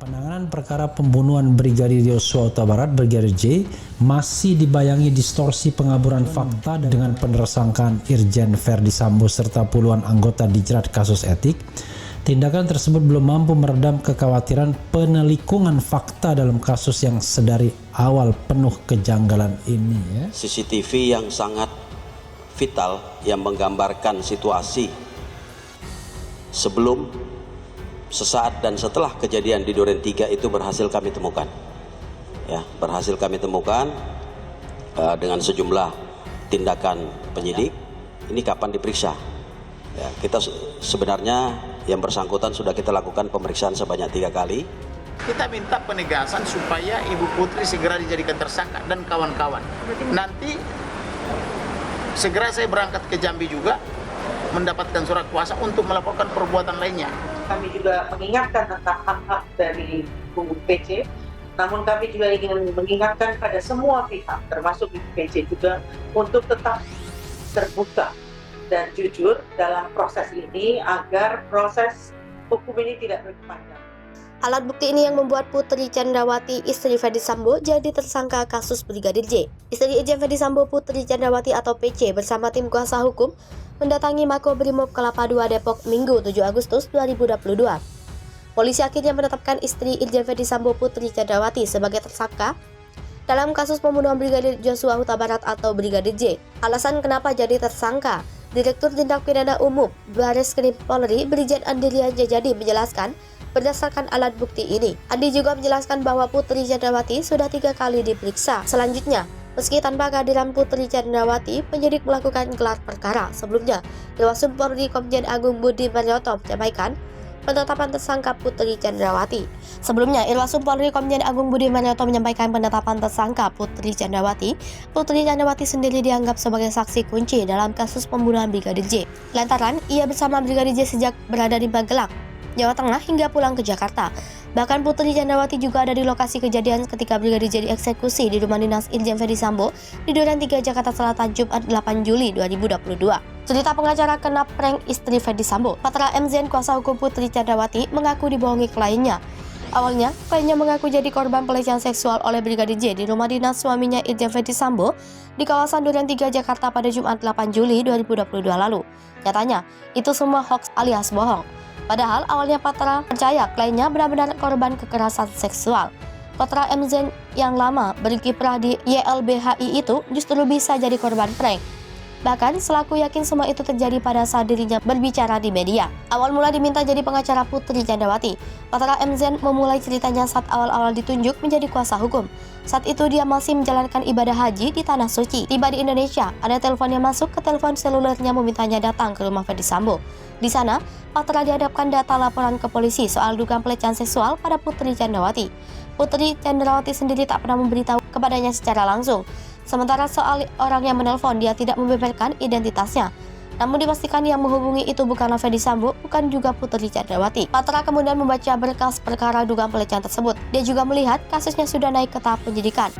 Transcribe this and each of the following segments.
Penanganan perkara pembunuhan Brigadir Yosua Huta Barat Brigadir J masih dibayangi distorsi pengaburan fakta dengan penersangkaan Irjen Verdi Sambo serta puluhan anggota dijerat kasus etik. Tindakan tersebut belum mampu meredam kekhawatiran penelikungan fakta dalam kasus yang sedari awal penuh kejanggalan ini. CCTV yang sangat vital yang menggambarkan situasi sebelum, sesaat dan setelah kejadian di Duren 3 itu berhasil kami temukan. Berhasil kami temukan dengan sejumlah tindakan penyidik. Ini kapan diperiksa? Kita sebenarnya yang bersangkutan sudah kita lakukan pemeriksaan sebanyak 3 kali. Kita minta penegasan supaya Ibu Putri segera dijadikan tersangka dan kawan-kawan. Nanti segera saya berangkat ke Jambi juga mendapatkan surat kuasa untuk melaporkan perbuatan lainnya. Kami juga mengingatkan tentang hak-hak dari Ibu PC, namun kami juga ingin mengingatkan pada semua pihak, termasuk Ibu PC juga, untuk tetap terbuka dan jujur dalam proses ini agar proses hukum ini tidak berkepanjangan. Alat bukti ini yang membuat Putri Candrawati, istri Verdi Sambo, jadi tersangka kasus Brigadir J. Istri Irjen Verdi Sambo, Putri Candrawati atau PC bersama tim kuasa hukum mendatangi Makobrimob Kelapa II Depok Minggu 7 Agustus 2022. Polisi akhirnya menetapkan istri Irjen Verdi Sambo, Putri Candrawati sebagai tersangka dalam kasus pembunuhan Brigadir Yosua Huta Barat atau Brigadir J. Alasan kenapa jadi tersangka? Direktur Tindak Pidana Umum Barreskrim Polri Brigjen Andrian Jajadi menjelaskan berdasarkan alat bukti ini. Andi juga menjelaskan bahwa Putri Candrawati sudah 3 kali diperiksa. Selanjutnya, meski tanpa kehadiran Putri Candrawati, penyidik melakukan gelar perkara. Sebelumnya, Irwasum Polri Komjen Agung Budi Marioto menyampaikan penetapan tersangka Putri Candrawati. Sebelumnya, Irwasum Polri Komjen Agung Budi Marioto menyampaikan penetapan tersangka Putri Candrawati. Putri Candrawati sendiri dianggap sebagai saksi kunci dalam kasus pembunuhan Brigadir J. Lantaran ia bersama Brigadir J sejak berada di Magelang, Jawa Tengah hingga pulang ke Jakarta. Bahkan Putri Candrawati juga ada di lokasi kejadian ketika Brigadir J dieksekusi di rumah dinas Irjen Verdi Sambo di Duren 3 Jakarta Selatan Jumat 8 Juli 2022. Cerita pengacara kena prank istri Verdi Sambo. Patra MZN kuasa hukum Putri Candrawati mengaku dibohongi kliennya. Awalnya, kliennya mengaku jadi korban pelecehan seksual oleh Brigadir J di rumah dinas suaminya Irjen Verdi Sambo di kawasan Duren 3 Jakarta pada Jumat 8 Juli 2022 lalu. Nyatanya, itu semua hoax alias bohong. Padahal awalnya Patra percaya kliennya benar-benar korban kekerasan seksual. Patra MZ yang lama berkiprah di YLBHI itu justru bisa jadi korban prank. Bahkan selaku yakin semua itu terjadi pada saat dirinya berbicara di media. Awal mula diminta jadi pengacara Putri Candrawati, Patra MZ memulai ceritanya saat awal-awal ditunjuk menjadi kuasa hukum. Saat itu dia masih menjalankan ibadah haji di Tanah Suci. Tiba di Indonesia, ada telepon yang masuk ke telepon selulernya memintanya datang ke rumah Verdi Sambo. Di sana, Patra dihadapkan data laporan ke polisi soal dugaan pelecehan seksual pada Putri Candrawati. Putri Candrawati sendiri tak pernah memberitahu kepadanya secara langsung. Sementara soal orang yang menelpon, dia tidak membeberkan identitasnya. Namun dipastikan yang menghubungi itu bukanlah Verdi Sambo, bukan juga Putri Candrawati. Patra kemudian membaca berkas perkara dugaan pelecehan tersebut. Dia juga melihat kasusnya sudah naik ke tahap penyidikan.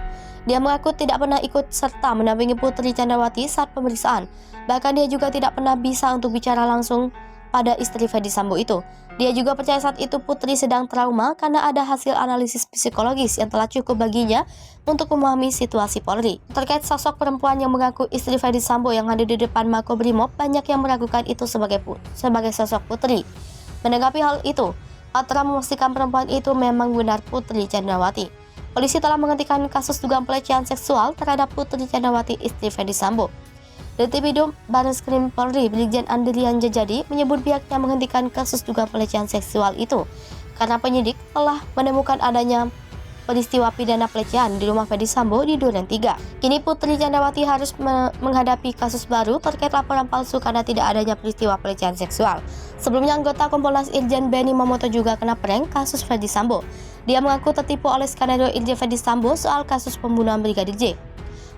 Dia mengaku tidak pernah ikut serta mendampingi Putri Candrawati saat pemeriksaan. Bahkan dia juga tidak pernah bisa untuk bicara langsung pada istri Verdi Sambo itu. Dia juga percaya saat itu Putri sedang trauma karena ada hasil analisis psikologis yang telah cukup baginya untuk memahami situasi Polri. Terkait sosok perempuan yang mengaku istri Verdi Sambo yang hadir di depan Makobrimob, banyak yang meragukan itu sebagai sosok Putri. Menanggapi hal itu, Patra memastikan perempuan itu memang benar Putri Candrawati. Polisi telah menghentikan kasus dugaan pelecehan seksual terhadap Putri Candrawati, istri Verdi Sambo. Dirtipidum Barreskrim Polri Brigjen Andrian Jajadi menyebut pihaknya menghentikan kasus dugaan pelecehan seksual itu karena penyidik telah menemukan adanya peristiwa pidana pelecehan di rumah Verdi Sambo di Duren 3. Kini Putri Candrawati harus menghadapi kasus baru terkait laporan palsu karena tidak adanya peristiwa pelecehan seksual. Sebelumnya anggota Kompolnas Irjen Benny Mamoto juga kena prank kasus Verdi Sambo. Dia mengaku tertipu oleh skenario Irjen Verdi Sambo soal kasus pembunuhan Brigadir J.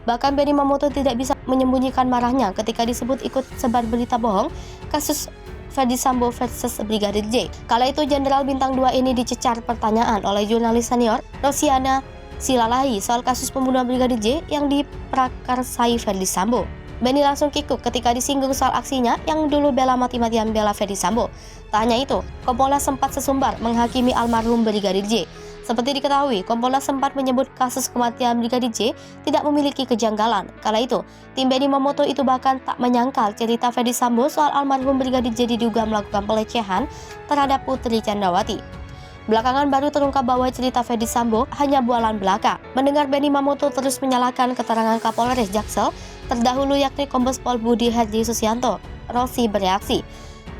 Bahkan Benny Mamoto tidak bisa menyembunyikan marahnya ketika disebut ikut sebar berita bohong kasus Verdi Sambo versus Brigadir J. Kala itu Jenderal Bintang 2 ini dicecar pertanyaan oleh jurnalis senior Rosiana Silalahi soal kasus pembunuhan Brigadir J yang diprakarsai Verdi Sambo. Benny langsung kikuk ketika disinggung soal aksinya yang dulu bela mati-matian bela Ferdi Sambo. Tak hanya itu, Kompolnas sempat sesumbar menghakimi almarhum Brigadir J. Seperti diketahui, Kompolnas sempat menyebut kasus kematian Brigadir J tidak memiliki kejanggalan. Kala itu, tim Benny Mamoto itu bahkan tak menyangkal cerita Ferdi Sambo soal almarhum Brigadir J diduga melakukan pelecehan terhadap Putri Candrawati. Belakangan baru terungkap bahwa cerita Ferdi Sambo hanya bualan belaka. Mendengar Benny Mamoto terus menyalahkan keterangan Kapolres Jaksel terdahulu yakni Kombes Pol Budi Herdi Susianto, Rosi bereaksi.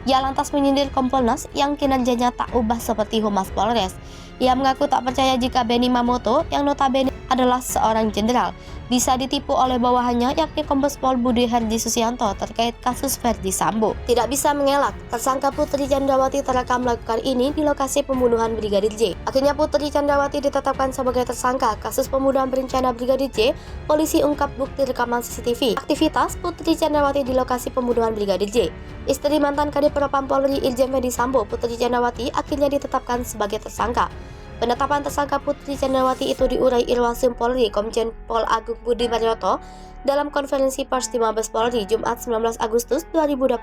Ia lantas menyindir Kompolnas yang kinerjanya tak ubah seperti Humas Polres. Ia mengaku tak percaya jika Benny Mamoto yang notabene adalah seorang jenderal bisa ditipu oleh bawahannya yakni Kombes Pol Budi Herdi Susianto terkait kasus Ferdi Sambo. Tidak bisa mengelak, tersangka Putri Candrawati terekam melakukan ini di lokasi pembunuhan Brigadir J. Akhirnya Putri Candrawati ditetapkan sebagai tersangka kasus pembunuhan berencana Brigadir J. Polisi ungkap bukti rekaman CCTV aktivitas Putri Candrawati di lokasi pembunuhan Brigadir J. Istri mantan Kadif Propam Polri Irjen Ferdi Sambo, Putri Candrawati akhirnya ditetapkan sebagai tersangka. Penetapan tersangka Putri Candrawati itu diurai Irwasum Polri Komjen Pol Agung Budi Marioto dalam konferensi pers di Mabes Polri Jumat 19 Agustus 2022.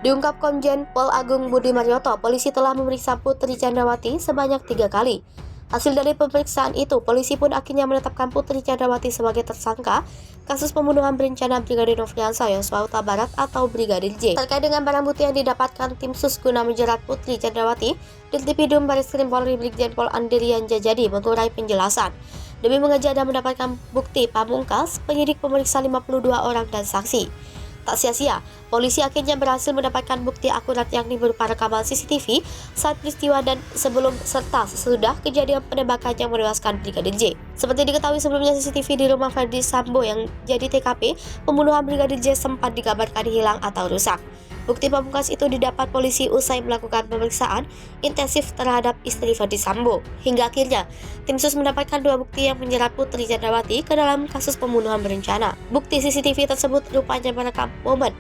Diungkap Komjen Pol Agung Budi Marioto, polisi telah memeriksa Putri Candrawati sebanyak 3 kali. Hasil dari pemeriksaan itu, polisi pun akhirnya menetapkan Putri Candrawati sebagai tersangka kasus pembunuhan berencana Brigadir Nofriansah Yosua Huta Barat atau Brigadir J. Terkait dengan barang bukti yang didapatkan tim sus guna menjerat Putri Candrawati, Dirtipidum Bareskrim Polri Brigjen Pol Andrian Jajadi mengurai penjelasan. Demi mengejar dan mendapatkan bukti pamungkas, penyidik memeriksa 52 orang dan saksi. Tak sia-sia, polisi akhirnya berhasil mendapatkan bukti akurat yakni berupa rekaman CCTV saat peristiwa dan sebelum serta sesudah kejadian penembakan yang menewaskan Brigadir J. Seperti diketahui sebelumnya, CCTV di rumah Ferdi Sambo yang jadi TKP pembunuhan Brigadir J sempat dikabarkan hilang atau rusak. Bukti pamungkas itu didapat polisi usai melakukan pemeriksaan intensif terhadap istri Ferdi Sambo. Hingga akhirnya, tim sus mendapatkan 2 bukti yang menjerat Putri Candrawati ke dalam kasus pembunuhan berencana. Bukti CCTV tersebut rupanya merekam momen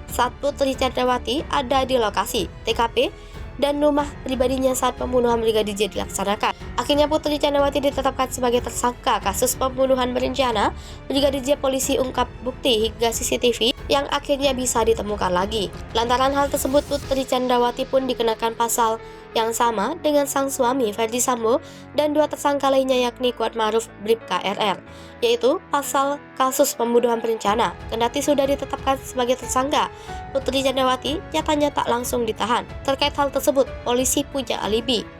saat Putri Candrawati ada di lokasi TKP dan rumah pribadinya saat pembunuhan Brigadir J dilaksanakan. Akhirnya Putri Candrawati ditetapkan sebagai tersangka kasus pembunuhan berencana Brigadir J. Polisi ungkap bukti hingga CCTV yang akhirnya bisa ditemukan lagi. Lantaran hal tersebut, Putri Candrawati pun dikenakan pasal yang sama dengan sang suami Ferdi Sambo dan 2 tersangka lainnya yakni Kuatmaruf Bribka RR, yaitu pasal kasus pembunuhan berencana. Kendati sudah ditetapkan sebagai tersangka, Putri Candrawati nyatanya tak langsung ditahan. Terkait hal tersebut, polisi punya alibi.